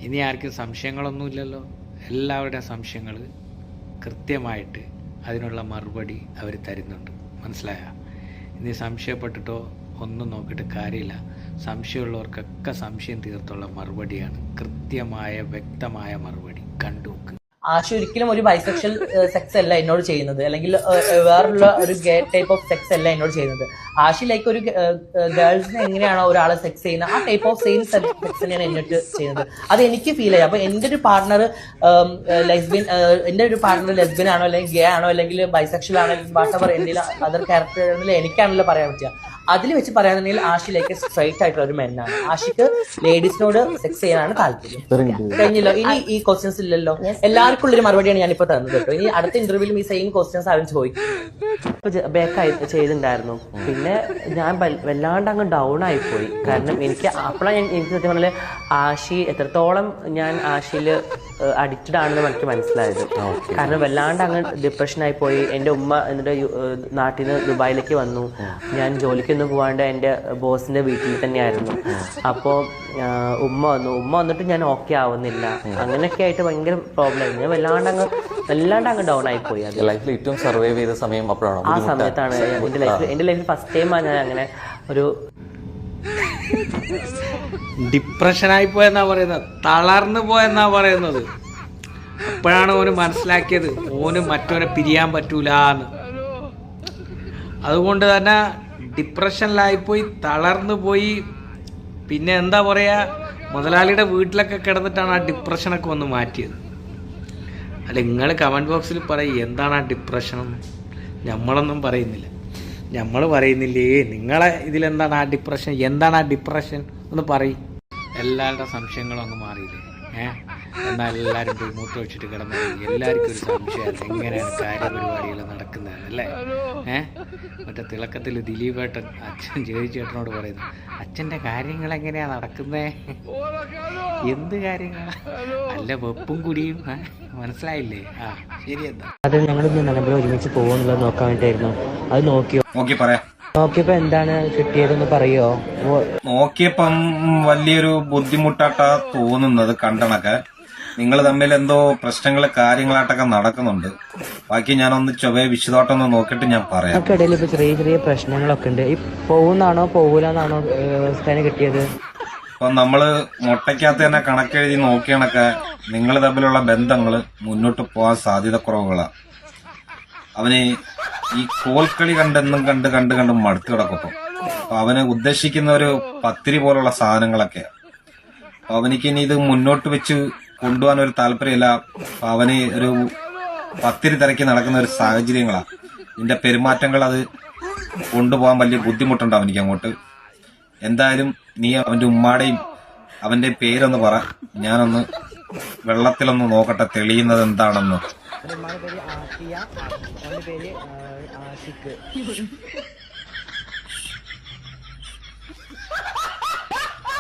ഇനി ആർക്കും സംശയങ്ങളൊന്നുമില്ലല്ലോ. എല്ലാവരുടെ സംശയങ്ങൾ കൃത്യമായിട്ട് അതിനുള്ള മറുപടി അവർ തരുന്നുണ്ട്. മനസ്സിലായ? ഇനി സംശയപ്പെട്ടിട്ടോ ഒന്നും നോക്കിയിട്ട് കാര്യമില്ല. സംശയമുള്ളവർക്കൊക്കെ സംശയം തീർത്തുള്ള മറുപടിയാണ്. കൃത്യമായ വ്യക്തമായ മറുപടി. കണ്ടു. ആശി ഒരിക്കലും ഒരു ബൈസെക്ഷൽ സെക്സ് അല്ല എന്നോട് ചെയ്യുന്നത്, അല്ലെങ്കിൽ വേറുള്ള ഒരു ഗേ ടൈപ്പ് ഓഫ് സെക്സ് അല്ല എന്നോട് ചെയ്യുന്നത്. ആഷി ലൈക്ക് ഒരു ഗേൾസിനെ എങ്ങനെയാണോ ഒരാളെ സെക്സ് ചെയ്യുന്നത് ആ ടൈപ്പ് ഓഫ് സെയിം സെക്സ് തന്നെയാണ് എന്നോട്ട് ചെയ്യുന്നത്. അത് എനിക്ക് ഫീൽ ചെയ്യാം. അപ്പൊ എൻ്റെ ഒരു പാർട്ണർ ലെസ്ബിയൻ ആണോ അല്ലെങ്കിൽ ഗേ ആണോ അല്ലെങ്കിൽ ബൈസെക്ഷൽ ആണോ വാട്ടവർ എന്തെങ്കിലും അതർ ക്യാരക്ടർ എനിക്കാണല്ലോ പറയാൻ പറ്റുക. അതിൽ വെച്ച് പറയാന്നുണ്ടെങ്കിൽ ആഷിലേക്ക് സ്ട്രൈറ്റ് ആയിട്ടുള്ള ഒരു മെന്നാണ്. ആഷിക്ക് ലേഡീസിനോട് സെക്സ് ചെയ്യാനാണ് താല്പര്യം. കഴിഞ്ഞല്ലോ, ഇനി ഈ ക്വസ്റ്റ്യൻസ് ഇല്ലല്ലോ. എല്ലാവർക്കും ഉള്ളൊരു മറുപടിയാണ് ഞാനിപ്പോ തന്നത് കേട്ടോ. ഇനി അടുത്ത ഇന്റർവ്യൂവിലും ഈ സെയിം ക്വസ്റ്റ്യൻസ് ആരും ചോദിക്കും. ബേക്കായി ചെയ്തിട്ടുണ്ടായിരുന്നു. പിന്നെ ഞാൻ വല്ലാണ്ട് അങ്ങ് ഡൗൺ ആയിപ്പോയി. കാരണം അപ്പോഴാണ് എനിക്ക് സത്യം പറഞ്ഞാൽ ആഷി എത്രത്തോളം ഞാൻ ആഷിയിൽ അഡിക്റ്റഡ് ആണെന്ന് എനിക്ക് മനസ്സിലായത്. കാരണം വല്ലാണ്ട് അങ്ങ് ഡിപ്രഷനായി പോയി. എൻ്റെ ഉമ്മ എന്നിട്ട് നാട്ടിൽ നിന്ന് ദുബായിലേക്ക് വന്നു. ഞാൻ ജോലിക്കൊന്നും പോകാണ്ട് എൻ്റെ ബോസിൻ്റെ വീട്ടിൽ തന്നെയായിരുന്നു. അപ്പോൾ ഉമ്മ വന്നിട്ട് ഞാൻ ഓക്കെ ആവുന്നില്ല. അങ്ങനെയൊക്കെ ആയിട്ട് ഭയങ്കര പ്രോബ്ലം ആയിരുന്നു. ഞാൻ വല്ലാണ്ട് അങ്ങ് ഡൗൺ ആയിപ്പോയി. അത് ലൈഫിൽ ഏറ്റവും സർവൈവ് ചെയ്ത സമയം അപ്പോഴാണ്. ആ സമയത്താണ് എൻ്റെ ലൈഫിൽ ഫസ്റ്റ് ടൈമാണ് ഞാൻ അങ്ങനെ ഒരു ഡിപ്രഷനായി പോയെന്നാ പറയുന്നത്, തളർന്നു പോയെന്നാ പറയുന്നത്. അപ്പോഴാണ് ഓന് മനസ്സിലാക്കിയത് ഓന് മറ്റവരെ പിരിയാൻ പറ്റൂലെന്ന്. അതുകൊണ്ട് തന്നെ ഡിപ്രഷനിലായിപ്പോയി, തളർന്നു പോയി. പിന്നെ എന്താ പറയുക, മുതലാളിയുടെ വീട്ടിലൊക്കെ കിടന്നിട്ടാണ് ആ ഡിപ്രഷനൊക്കെ വന്ന് മാറ്റിയത്. അല്ല, നിങ്ങൾ കമൻറ്റ് ബോക്സിൽ പറയും എന്താണ് ആ ഡിപ്രഷൻ. നമ്മളൊന്നും പറയുന്നില്ല. നമ്മൾ പറയുന്നില്ലേ നിങ്ങളെ ഇതിലെന്താണ് ആ ഡിപ്രഷൻ, എന്താണ് ആ ഡിപ്രഷൻ ഒന്ന് പറയും. എല്ലാവരുടെ സംശയങ്ങളും അങ്ങ് മാറിയില്ലേ? എന്നാൽ എല്ലാവരും പോയി മൂത്ര വെച്ചിട്ട് കിടന്നത് എല്ലാവർക്കും ഒരു സംശയമാണ് എങ്ങനെയാണ് കാര്യപരിപാടികൾ നടക്കുന്നത് അല്ലേ? മറ്റേ തിളക്കത്തിൽ ദിലീപേട്ടൻ അച്ഛൻ ചേട്ടനോട് പറയുന്നു, അച്ഛൻ്റെ കാര്യങ്ങൾ എങ്ങനെയാണ് നടക്കുന്നത്? എന്ത് കാര്യങ്ങളാ? അല്ല വെപ്പും കുടിയും. മനസ്സിലായില്ലേ? ആ ശരി. എന്താ അത് ഞങ്ങളിന്ന് നിലമ്പൂർ ഒരുമിച്ച് പോകുന്നുള്ളത് നോക്കാൻ വേണ്ടിയിട്ടായിരുന്നു. അത് നോക്കിയപ്പോ എന്താണ് കിട്ടിയതെന്ന് പറയോ? നോക്കിയപ്പം വലിയൊരു ബുദ്ധിമുട്ടായിട്ടാ തോന്നുന്നത്. കണ്ടണൊക്കെ നിങ്ങൾ തമ്മിൽ എന്തോ പ്രശ്നങ്ങള് കാര്യങ്ങളായിട്ടൊക്കെ നടക്കുന്നുണ്ട്. ബാക്കി ഞാനൊന്ന് വിശദമായിട്ടൊന്ന് നോക്കിയിട്ട് ഞാൻ പറയാം. നമുക്കിടയിൽ ഇപ്പൊ ചെറിയ ചെറിയ പ്രശ്നങ്ങളൊക്കെ ഉണ്ട്. ഈ പോകുന്നാണോ പോകൂലെന്നാണോ കിട്ടിയത്? അപ്പൊ നമ്മള് മുട്ടയ്ക്കകത്ത് തന്നെ കണക്കെഴുതി നോക്കിയണൊക്കെ നിങ്ങൾ തമ്മിലുള്ള ബന്ധങ്ങള് മുന്നോട്ട് പോകാൻ സാധ്യത കുറവുകളാണ്. അവന് ഈ കോൽക്കളി കണ്ടെന്നും കണ്ട് മടുത്തു കിടക്കും. അപ്പൊ അവന് ഉദ്ദേശിക്കുന്ന ഒരു പത്തിരി പോലുള്ള സാധനങ്ങളൊക്കെ. അപ്പൊ അവനിക്ക് ഇനി ഇത് മുന്നോട്ട് വെച്ച് കൊണ്ടുപോകാൻ ഒരു താല്പര്യമില്ല. അപ്പൊ അവന് ഒരു പത്തിരി തിരക്കി നടക്കുന്ന ഒരു സാഹചര്യങ്ങളാണ്. ഇതിന്റെ പെരുമാറ്റങ്ങൾ അത് കൊണ്ടുപോകാൻ വലിയ ബുദ്ധിമുട്ടുണ്ട് അവനിക്ക് അങ്ങോട്ട്. എന്തായാലും നീ അവന്റെ ഉമ്മാടെയും അവന്റെ പേരൊന്ന് പറ, ഞാനൊന്ന് വെള്ളത്തിലൊന്ന് നോക്കട്ടെ തെളിയുന്നത് എന്താണെന്ന്.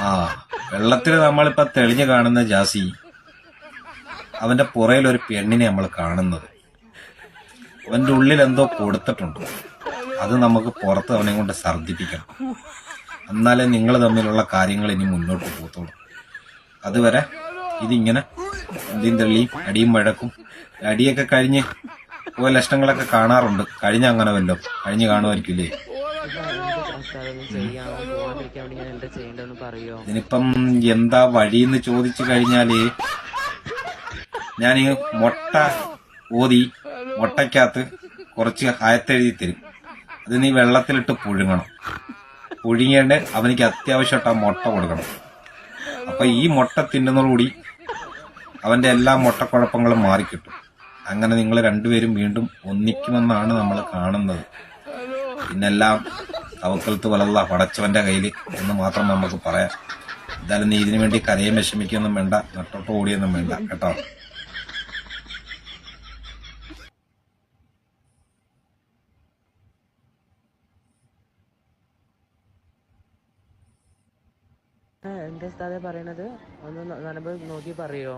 ആ വെള്ളത്തിൽ നമ്മളിപ്പോ തെളിഞ്ഞു കാണുന്ന ജാസി, അവന്റെ പുറയിൽ ഒരു പെണ്ണിനെ നമ്മൾ കാണുന്നത്. അവന്റെ ഉള്ളിൽ എന്തോ കൊടുത്തിട്ടുണ്ട്. അത് നമുക്ക് പുറത്ത് അവനെ കൊണ്ട് ഛർദ്ദിപ്പിക്കണം. എന്നാലേ നിങ്ങൾ തമ്മിലുള്ള കാര്യങ്ങൾ ഇനി മുന്നോട്ട് പോകത്തുള്ളൂ. അതുവരെ ഇതിങ്ങനെ എന്തെങ്കിലും തെളിയും അടിയും വഴക്കും. അടിയൊക്കെ കഴിഞ്ഞ് പോയ ലക്ഷണങ്ങളൊക്കെ കാണാറുണ്ട്. അങ്ങനെ കഴിഞ്ഞു കാണുമായിരിക്കില്ലേ? ഇതിനിപ്പം എന്താ വഴിയെന്ന് ചോദിച്ചു കഴിഞ്ഞാല് ഞാൻ മുട്ട ഓതി മുട്ടയ്ക്കകത്ത് കുറച്ച് ആയത്തെഴുതി തരും. അത് നീ വെള്ളത്തിലിട്ട് പുഴുങ്ങണം. പുഴുങ്ങിയേണ്ട അവനിക്ക് അത്യാവശ്യമായിട്ട് ആ മുട്ട കൊടുക്കണം. അപ്പൊ ഈ മുട്ട തിന്നുന്നതോടുകൂടി അവന്റെ എല്ലാ മുട്ടക്കുഴപ്പങ്ങളും മാറിക്കിട്ടും. അങ്ങനെ നിങ്ങൾ രണ്ടുപേരും വീണ്ടും ഒന്നിക്കുമെന്നാണ് നമ്മൾ കാണുന്നത്. പിന്നെല്ലാം തവക്കൽത്ത് വലല്ലാ, പടച്ചവന്റെ കയ്യിൽ എന്ന് മാത്രം നമുക്ക് പറയാം. എന്തായാലും നീ ഇതിനു വേണ്ടി കരയും വിഷമിക്കൊന്നും വേണ്ട, നട്ടോട്ട് ഓടിയൊന്നും വേണ്ട കേട്ടോ. എന്താ ഉസ്താദേ പറയണത്? ഒന്ന് നോക്കി പറയോ?